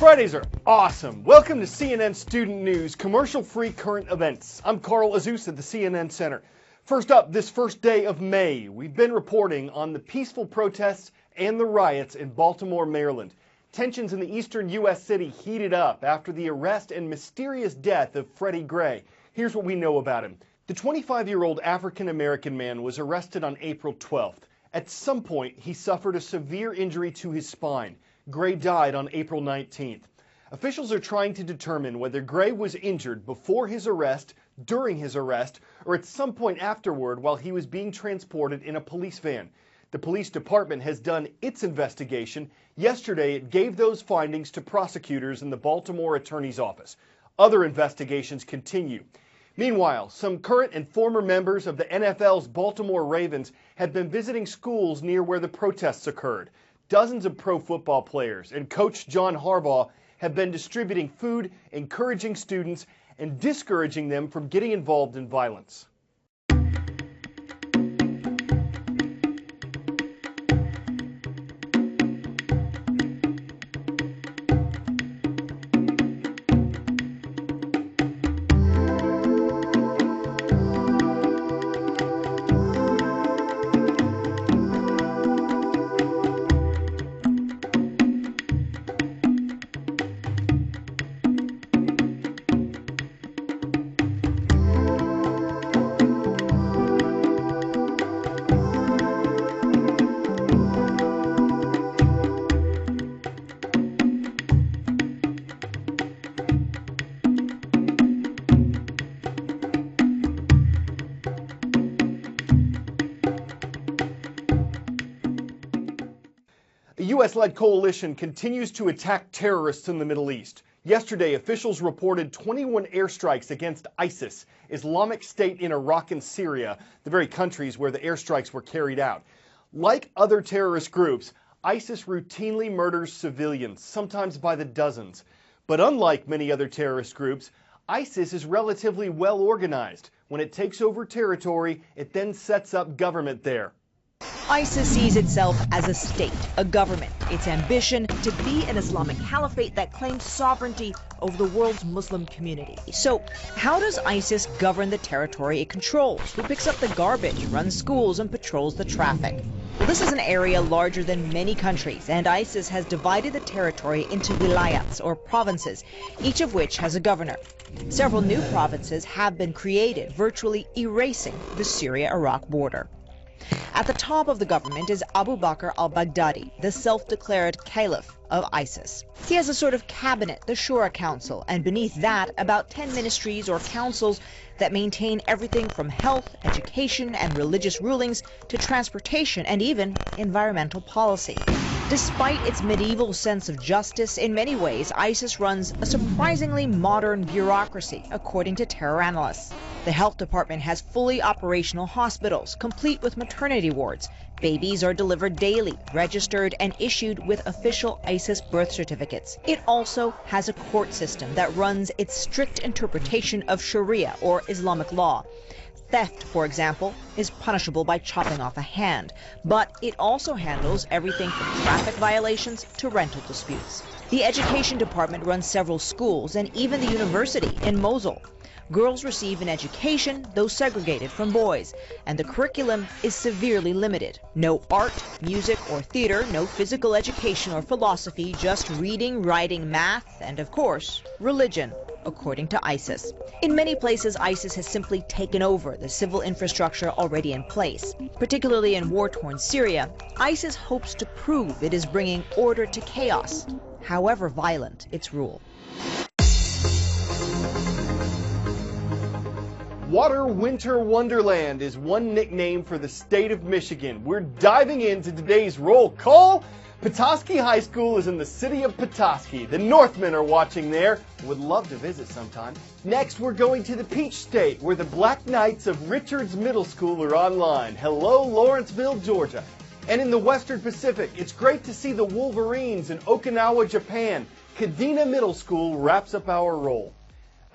Fridays are awesome. Welcome to CNN Student News, commercial-free current events. I'm Carl Azus at the CNN Center. First up, this first day of May, we've been reporting on the peaceful protests and the riots in Baltimore, Maryland. Tensions in the eastern U.S. city heated up after the arrest and mysterious death of Freddie Gray. Here's what we know about him. The 25-year-old African-American man was arrested on April 12th. At some point, he suffered a severe injury to his spine. Gray died on April 19th. Officials are trying to determine whether Gray was injured before his arrest, during his arrest, or at some point afterward while he was being transported in a police van. The police department has done its investigation. Yesterday, it gave those findings to prosecutors in the Baltimore Attorney's Office. Other investigations continue. Meanwhile, some current and former members of the NFL's Baltimore Ravens have been visiting schools near where the protests occurred. Dozens of pro football players and coach John Harbaugh have been distributing food, encouraging students, and discouraging them from getting involved in violence. The U.S.-led coalition continues to attack terrorists in the Middle East. Yesterday, officials reported 21 airstrikes against ISIS, Islamic State in Iraq and Syria, the very countries where the airstrikes were carried out. Like other terrorist groups, ISIS routinely murders civilians, sometimes by the dozens. But unlike many other terrorist groups, ISIS is relatively well organized. When it takes over territory, it then sets up government there. ISIS sees itself as a state, a government. Its ambition to be an Islamic caliphate that claims sovereignty over the world's Muslim community. So how does ISIS govern the territory it controls? Who picks up the garbage, runs schools, and patrols the traffic? Well, this is an area larger than many countries, and ISIS has divided the territory into wilayats, or provinces, each of which has a governor. Several new provinces have been created, virtually erasing the Syria-Iraq border. At the top of the government is Abu Bakr al-Baghdadi, the self-declared caliph of ISIS. He has a sort of cabinet, the Shura Council, and beneath that, about 10 ministries or councils that maintain everything from health, education, and religious rulings to transportation and even environmental policy. Despite its medieval sense of justice, in many ways, ISIS runs a surprisingly modern bureaucracy, according to terror analysts. The health department has fully operational hospitals, complete with maternity wards. Babies are delivered daily, registered and issued with official ISIS birth certificates. It also has a court system that runs its strict interpretation of Sharia, or Islamic law. Theft, for example, is punishable by chopping off a hand, but it also handles everything from traffic violations to rental disputes. The education department runs several schools and even the university in Mosul. Girls receive an education, though segregated from boys, and the curriculum is severely limited. No art, music, or theater, no physical education or philosophy, just reading, writing, math, and of course, religion, according to ISIS. In many places, ISIS has simply taken over the civil infrastructure already in place. Particularly in war-torn Syria, ISIS hopes to prove it is bringing order to chaos, however violent its rule. Water Winter Wonderland is one nickname for the state of Michigan. We're diving into today's roll call. Petoskey High School is in the city of Petoskey. The Northmen are watching there. Would love to visit sometime. Next, we're going to the Peach State, where the Black Knights of Richards Middle School are online. Hello, Lawrenceville, Georgia. And in the Western Pacific, it's great to see the Wolverines in Okinawa, Japan. Kadena Middle School wraps up our roll.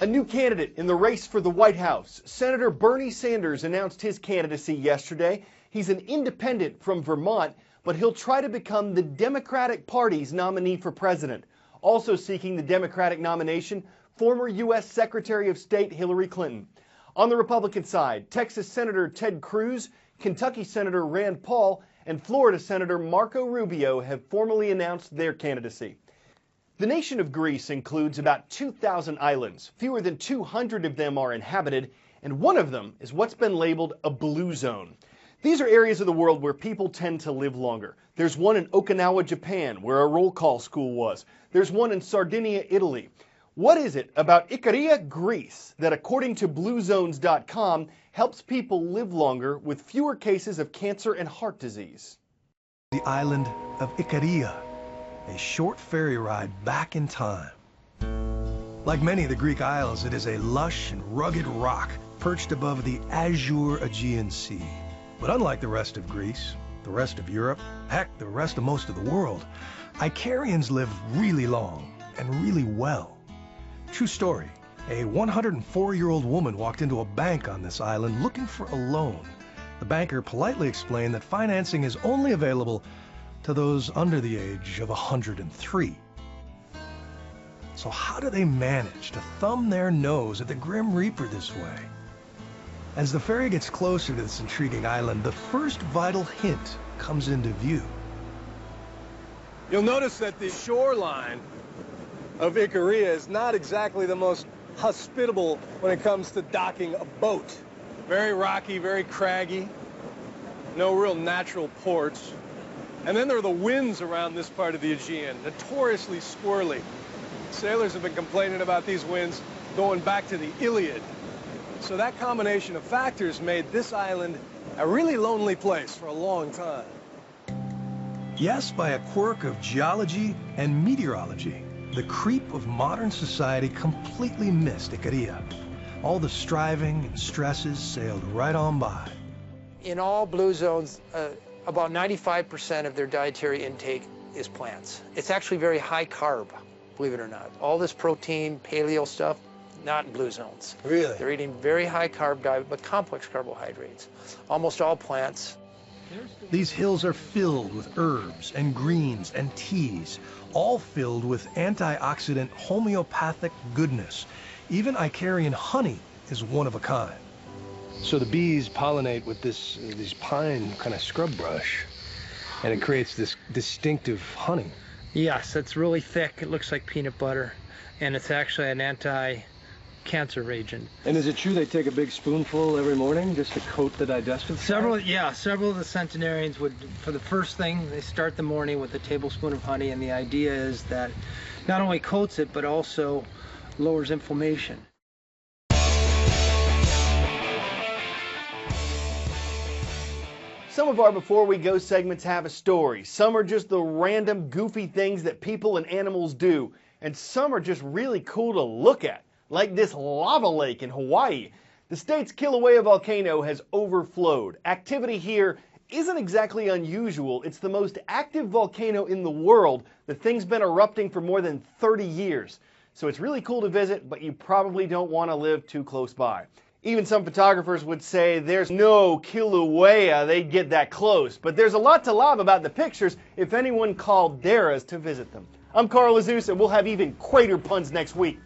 A new candidate in the race for the White House. Senator Bernie Sanders announced his candidacy yesterday. He's an independent from Vermont, but he'll try to become the Democratic Party's nominee for president. Also seeking the Democratic nomination, former U.S. Secretary of State Hillary Clinton. On the Republican side, Texas Senator Ted Cruz, Kentucky Senator Rand Paul, and Florida Senator Marco Rubio have formally announced their candidacy. The nation of Greece includes about 2,000 islands. Fewer than 200 of them are inhabited, and one of them is what's been labeled a blue zone. These are areas of the world where people tend to live longer. There's one in Okinawa, Japan, where a roll call school was. There's one in Sardinia, Italy. What is it about Ikaria, Greece, that according to BlueZones.com helps people live longer with fewer cases of cancer and heart disease? The island of Ikaria, a short ferry ride back in time. Like many of the Greek isles, it is a lush and rugged rock perched above the azure Aegean Sea. But unlike the rest of Greece, the rest of Europe, heck, the rest of most of the world, Icarians live really long and really well. True story. A 104-year-old woman walked into a bank on this island looking for a loan. The banker politely explained that financing is only available to those under the age of 103. So how do they manage to thumb their nose at the Grim Reaper this way? As the ferry gets closer to this intriguing island, the first vital hint comes into view. You'll notice that the shoreline of Ikaria is not exactly the most hospitable when it comes to docking a boat. Very rocky, very craggy, no real natural ports. And then there are the winds around this part of the Aegean, notoriously squirrely. Sailors have been complaining about these winds going back to the Iliad. So that combination of factors made this island a really lonely place for a long time. Yes, by a quirk of geology and meteorology, the creep of modern society completely missed Ikaria. All the striving and stresses sailed right on by. In all blue zones, about 95% of their dietary intake is plants. It's actually very high carb, believe it or not. All this protein, paleo stuff, not in blue zones. Really? They're eating very high carb diet, but complex carbohydrates. Almost all plants. These hills are filled with herbs and greens and teas, all filled with antioxidant homeopathic goodness. Even Icarian honey is one of a kind. So the bees pollinate with this pine kind of scrub brush, and it creates this distinctive honey. Yes, it's really thick. It looks like peanut butter, and it's actually an anti-cancer agent. And is it true they take a big spoonful every morning just to coat the digestive tract? Several of the centenarians would, for the first thing, they start the morning with a tablespoon of honey, and the idea is that not only coats it, but also lowers inflammation. Some of our Before We Go segments have a story. Some are just the random, goofy things that people and animals do. And some are just really cool to look at, like this lava lake in Hawaii. The state's Kilauea volcano has overflowed. Activity here isn't exactly unusual. It's the most active volcano in the world. The thing's been erupting for more than 30 years. So it's really cool to visit, but you probably don't want to live too close by. Even some photographers would say there's no Kilauea they'd get that close. But there's a lot to love about the pictures if anyone called theirs to visit them. I'm Carl Azus, and we'll have even greater puns next week.